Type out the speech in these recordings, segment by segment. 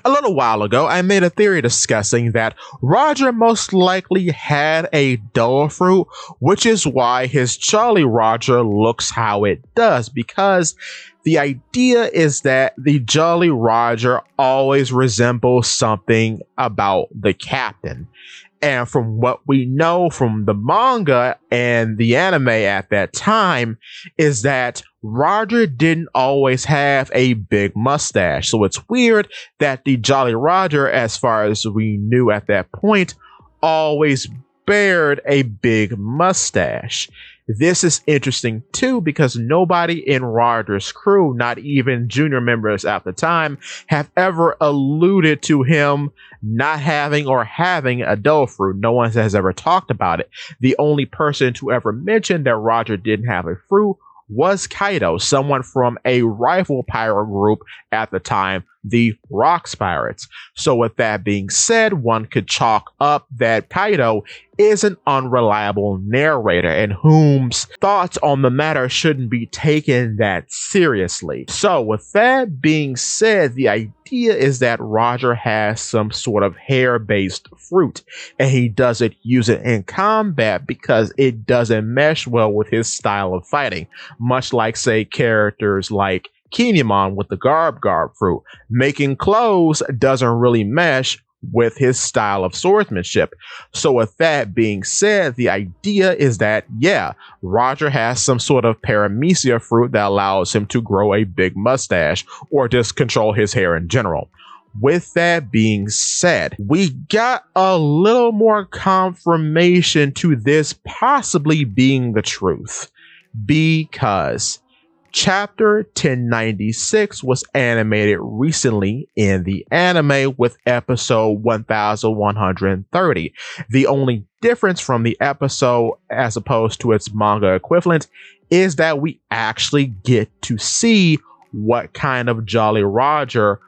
A little while ago, I made a theory discussing that Roger most likely had a dull fruit, which is why his Jolly Roger looks how it does, because the idea is that the Jolly Roger always resembles something about the captain. And from what we know from the manga and the anime at that time, is that Roger didn't always have a big mustache. So it's weird that the Jolly Roger, as far as we knew at that point, always bared a big mustache. This is interesting too because nobody in Roger's crew, not even junior members at the time, have ever alluded to him not having or having a dull fruit. No one has ever talked about it. The only person to ever mention that Roger didn't have a fruit was Kaido, someone from a rival pirate group at the time, the Rocks Pirates. So with that being said, one could chalk up that Kaido is an unreliable narrator and whom's thoughts on the matter shouldn't be taken that seriously. So with that being said, the idea is that Roger has some sort of hair-based fruit and he doesn't use it in combat because it doesn't mesh well with his style of fighting, much like, say, characters like Kinemon with the Garb fruit. Making clothes doesn't really mesh with his style of swordsmanship. So with that being said, the idea is that, yeah, Roger has some sort of paramecia fruit that allows him to grow a big mustache or just control his hair in general. With that being said, we got a little more confirmation to this possibly being the truth because Chapter 1096 was animated recently in the anime with episode 1130. The only difference from the episode as opposed to its manga equivalent is that we actually get to see what kind of Jolly Roger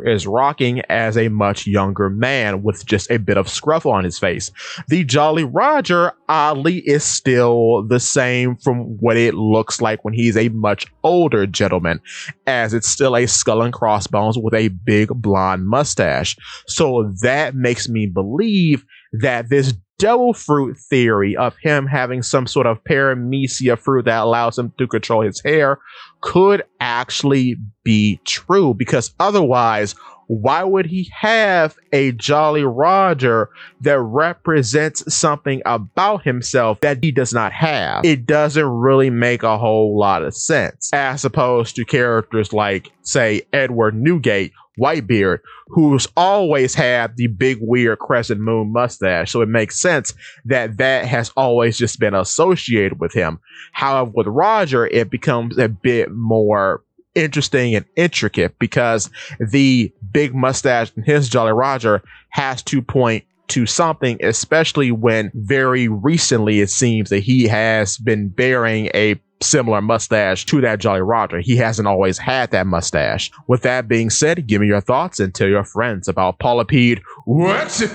is rocking as a much younger man with just a bit of scruff on his face. The Jolly Roger, oddly, is still the same from what it looks like when he's a much older gentleman, as it's still a skull and crossbones with a big blonde mustache. So that makes me believe that this devil fruit theory of him having some sort of paramecia fruit that allows him to control his hair could actually be true, because otherwise, why would he have a Jolly Roger that represents something about himself that he does not have? It doesn't really make a whole lot of sense, as opposed to characters like, say, Edward Newgate, Whitebeard, who's always had the big weird crescent moon mustache. So it makes sense that that has always just been associated with him. However, with Roger, it becomes a bit more interesting and intricate because the big mustache in his Jolly Roger has to point to something, especially when very recently it seems that he has been bearing a similar mustache to that Jolly Roger. He hasn't always had that mustache. With that being said, give me your thoughts and tell your friends about Polypede. What?